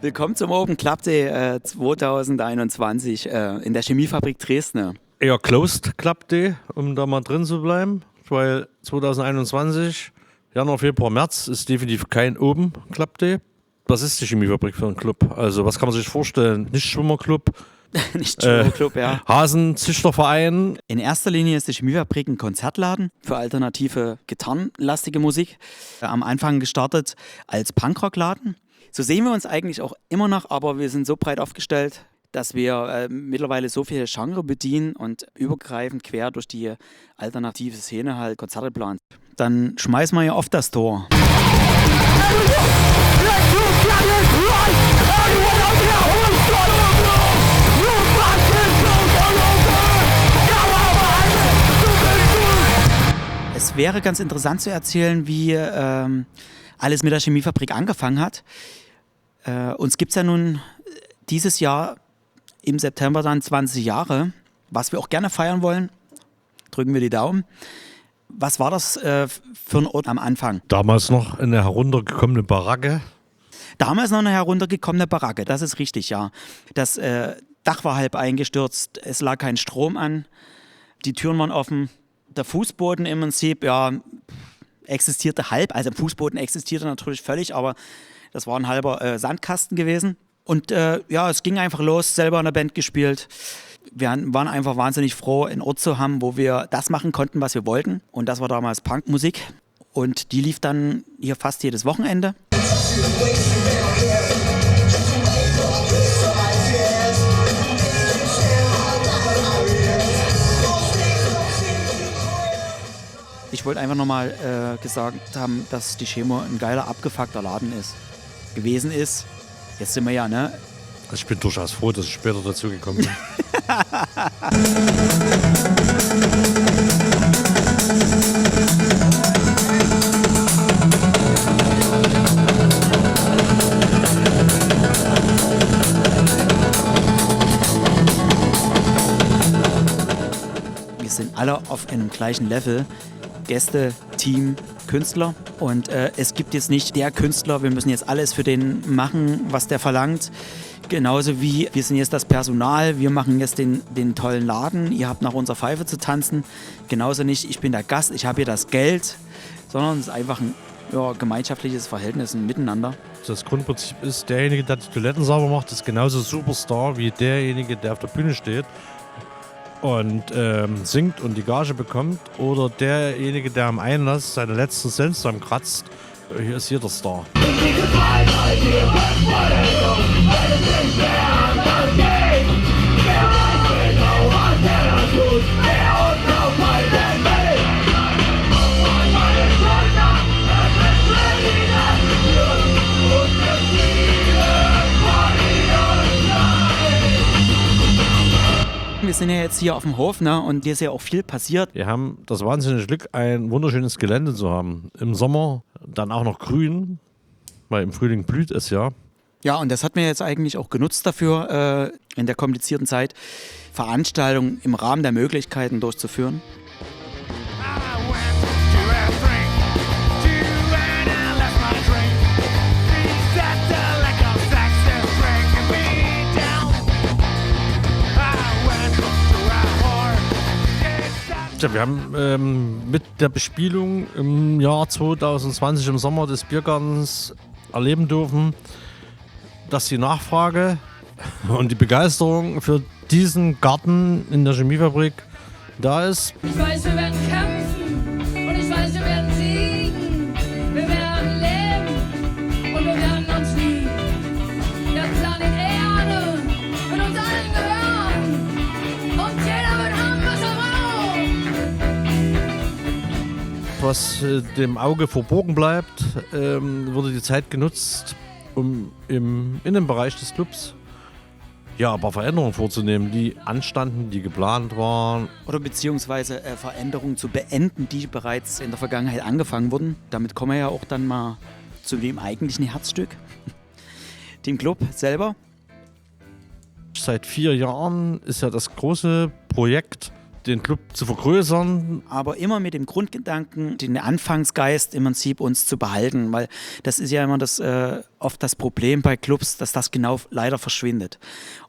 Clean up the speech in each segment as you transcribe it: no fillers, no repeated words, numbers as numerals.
Willkommen zum Open Club Day 2021 in der Chemiefabrik Dresden. Eher Closed Club Day, um da mal drin zu bleiben, weil 2021, Januar, Februar, März ist definitiv kein Open Club Day. Was ist die Chemiefabrik für ein Club? Also was kann man sich vorstellen? Nicht-Schwimmerclub? Nicht-Schwimmerclub, ja. Hasenzüchterverein? In erster Linie ist die Chemiefabrik ein Konzertladen für alternative gitarrenlastige Musik. Am Anfang gestartet als Punkrockladen. So sehen wir uns eigentlich auch immer noch, aber wir sind so breit aufgestellt, dass wir mittlerweile so viele Genre bedienen und übergreifend quer durch die alternative Szene halt Konzerte planen. Dann schmeißen wir ja oft das Tor. Es wäre ganz interessant zu erzählen, wie alles mit der Chemiefabrik angefangen hat. Uns gibt es ja nun dieses Jahr im September dann 20 Jahre, was wir auch gerne feiern wollen. Drücken wir die Daumen. Was war das für ein Ort am Anfang? Damals noch eine heruntergekommene Baracke. Damals noch eine heruntergekommene Baracke, das ist richtig, ja. Das Dach war halb eingestürzt, es lag kein Strom an, die Türen waren offen. Der Fußboden im Prinzip, ja, existierte halb. Also der Fußboden existierte natürlich völlig, aber das war ein halber Sandkasten gewesen. Und ja, es ging einfach los, selber in der Band gespielt. Wir waren einfach wahnsinnig froh, einen Ort zu haben, wo wir das machen konnten, was wir wollten. Und das war damals Punkmusik. Und die lief dann hier fast jedes Wochenende. Ich wollte einfach nochmal gesagt haben, dass die Chemo ein geiler, abgefuckter Laden gewesen ist. Jetzt sind wir ja, ne? Also ich bin durchaus froh, dass ich später dazu gekommen bin. Wir sind alle auf einem gleichen Level. Gäste, Team, Künstler. Und es gibt jetzt nicht der Künstler, wir müssen jetzt alles für den machen, was der verlangt. Genauso wie wir sind jetzt das Personal, wir machen jetzt den tollen Laden, ihr habt nach unserer Pfeife zu tanzen. Genauso nicht, ich bin der Gast, ich habe hier das Geld, sondern es ist einfach ein gemeinschaftliches Verhältnis, ein Miteinander. Das Grundprinzip ist, derjenige, der die Toiletten sauber macht, ist genauso Superstar wie derjenige, der auf der Bühne steht und singt und die Gage bekommt, oder derjenige, der am Einlass seine letzten Cent zusammenkratzt. Hier ist jeder Star. Wir sind ja jetzt hier auf dem Hof, ne? Und hier ist ja auch viel passiert. Wir haben das wahnsinnige Glück, ein wunderschönes Gelände zu haben. Im Sommer dann auch noch grün, weil im Frühling blüht es ja. Ja, und das hat mir jetzt eigentlich auch genutzt dafür, in der komplizierten Zeit Veranstaltungen im Rahmen der Möglichkeiten durchzuführen. Ja, wir haben mit der Bespielung im Jahr 2020 im Sommer des Biergartens erleben dürfen, dass die Nachfrage und die Begeisterung für diesen Garten in der Chemiefabrik da ist. Ich weiß, wir werden kämpfen und ich weiß, wir werden siegen. Wir werden was dem Auge verborgen bleibt, wurde die Zeit genutzt, um im Innenbereich des Clubs ja, aber Veränderungen vorzunehmen, die anstanden, die geplant waren. Oder beziehungsweise Veränderungen zu beenden, die bereits in der Vergangenheit angefangen wurden. Damit kommen wir ja auch dann mal zu dem eigentlichen Herzstück, dem Club selber. Seit 4 Jahren ist ja das große Projekt, den Club zu vergrößern. Aber immer mit dem Grundgedanken, den Anfangsgeist im Prinzip uns zu behalten, weil das ist ja immer oft das Problem bei Clubs, dass das genau leider verschwindet.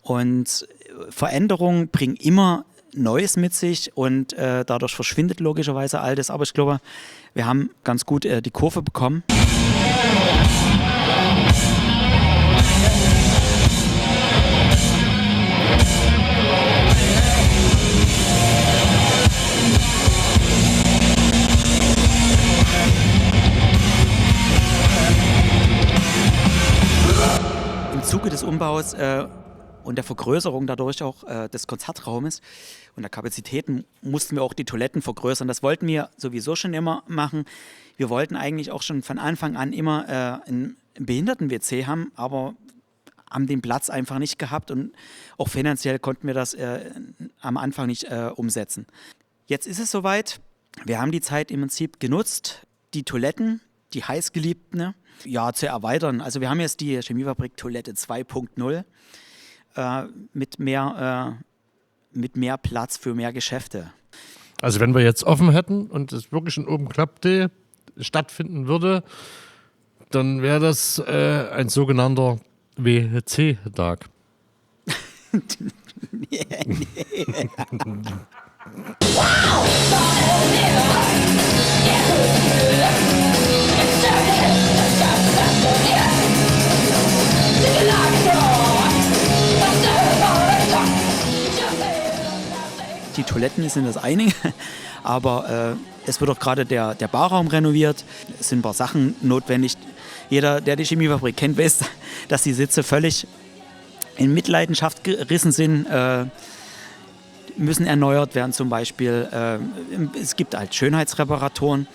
Und Veränderungen bringen immer Neues mit sich und dadurch verschwindet logischerweise Altes. Aber ich glaube, wir haben ganz gut die Kurve bekommen. Im Zuge des Umbaus und der Vergrößerung dadurch auch des Konzertraumes und der Kapazitäten mussten wir auch die Toiletten vergrößern. Das wollten wir sowieso schon immer machen. Wir wollten eigentlich auch schon von Anfang an immer ein Behinderten-WC haben, aber haben den Platz einfach nicht gehabt und auch finanziell konnten wir das am Anfang nicht umsetzen. Jetzt ist es soweit. Wir haben die Zeit im Prinzip genutzt, die Toiletten, die heißgeliebten, ja, zu erweitern. Also wir haben jetzt die Chemiefabrik Toilette 2.0 mit mehr Platz für mehr Geschäfte. Also wenn wir jetzt offen hätten und es wirklich ein Open Club Day stattfinden würde, dann wäre das ein sogenannter WC-Tag. Nee. Die Toiletten sind das eine, aber es wird auch gerade der Barraum renoviert. Es sind ein paar Sachen notwendig. Jeder, der die Chemiefabrik kennt, weiß, dass die Sitze völlig in Mitleidenschaft gerissen sind, müssen erneuert werden zum Beispiel. Es gibt halt Schönheitsreparaturen.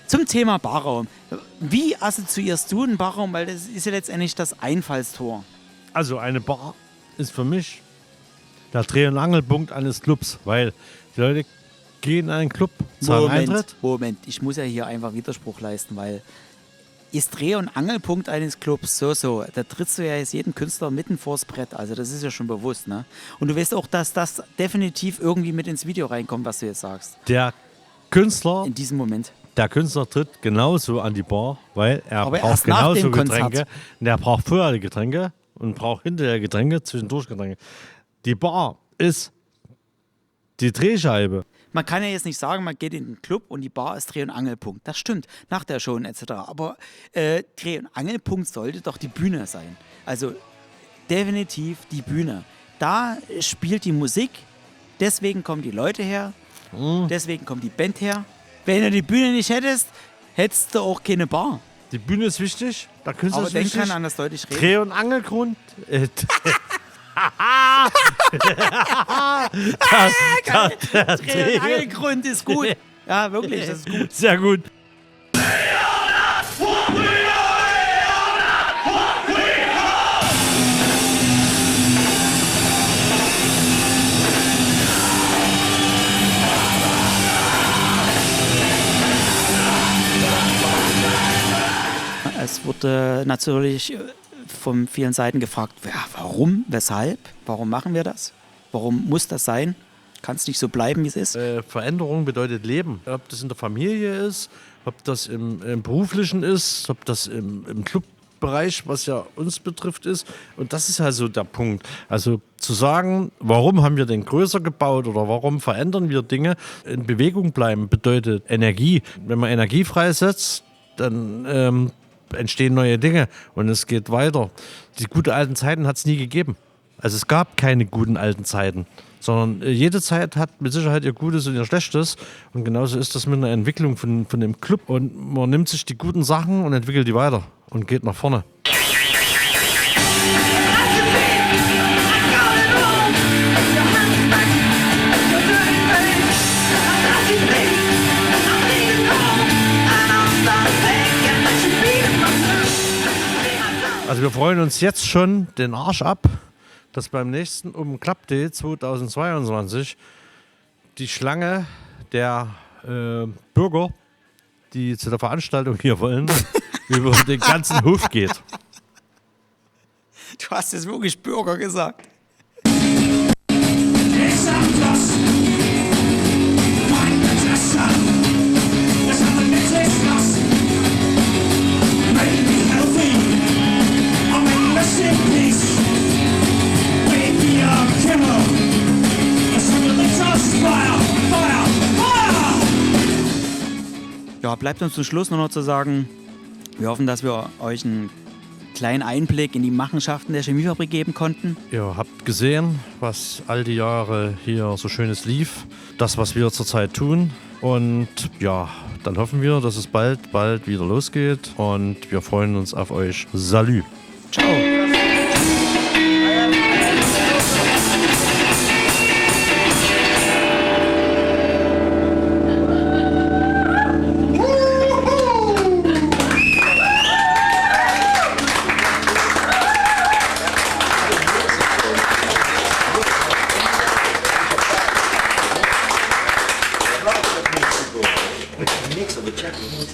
Zum Thema Barraum. Wie assoziierst du einen Barraum? Weil das ist ja letztendlich das Einfallstor. Also eine Bar ist für mich der Dreh- und Angelpunkt eines Clubs, weil die Leute gehen in einen Club, zahlen Eintritt. Moment, ich muss ja hier einfach Widerspruch leisten, weil ist Dreh- und Angelpunkt eines Clubs so. Da trittst du ja jetzt jeden Künstler mitten vors Brett, also das ist ja schon bewusst, ne? Und du weißt auch, dass das definitiv irgendwie mit ins Video reinkommt, was du jetzt sagst. Der Künstler In diesem Moment. tritt genauso an die Bar, weil er Aber braucht erst nach genauso dem Getränke. Konzert. Und er braucht vorher die Getränke und braucht hinterher Getränke, zwischendurch Getränke. Die Bar ist die Drehscheibe. Man kann ja jetzt nicht sagen, man geht in den Club und die Bar ist Dreh- und Angelpunkt. Das stimmt, nach der Show etc. Aber Dreh- und Angelpunkt sollte doch die Bühne sein. Also definitiv die Bühne. Da spielt die Musik, deswegen kommen die Leute her, deswegen kommt die Band her. Wenn du die Bühne nicht hättest, hättest du auch keine Bar. Die Bühne ist wichtig, der Künstler Aber ist denk wichtig. kann anders deutlich reden. Dreh- und Angelgrund. Der Dreh- und Angelgrund ist gut. Ja, wirklich, das ist gut. Sehr gut. Es wurde natürlich von vielen Seiten gefragt, ja, warum, weshalb, warum machen wir das? Warum muss das sein? Kann es nicht so bleiben, wie es ist? Veränderung bedeutet Leben. Ob das in der Familie ist, ob das im Beruflichen ist, ob das im Clubbereich, was ja uns betrifft, ist. Und das ist also der Punkt. Also zu sagen, warum haben wir den größer gebaut oder warum verändern wir Dinge, in Bewegung bleiben, bedeutet Energie. Wenn man Energie freisetzt, dann entstehen neue Dinge und es geht weiter. Die guten alten Zeiten hat es nie gegeben. Also es gab keine guten alten Zeiten, sondern jede Zeit hat mit Sicherheit ihr Gutes und ihr Schlechtes. Und genauso ist das mit einer Entwicklung von dem Club. Und man nimmt sich die guten Sachen und entwickelt die weiter und geht nach vorne. wir freuen uns jetzt schon den Arsch ab, dass beim nächsten Club Day 2022 die Schlange der Bürger, die zu der Veranstaltung hier wollen, über den ganzen Hof geht. Du hast jetzt wirklich Bürger gesagt. Ja, bleibt uns zum Schluss nur noch zu sagen, wir hoffen, dass wir euch einen kleinen Einblick in die Machenschaften der Chemiefabrik geben konnten. Ihr habt gesehen, was all die Jahre hier so Schönes lief, das, was wir zurzeit tun. Und ja, dann hoffen wir, dass es bald wieder losgeht und wir freuen uns auf euch. Salü. Ciao. Mix of the Japanese.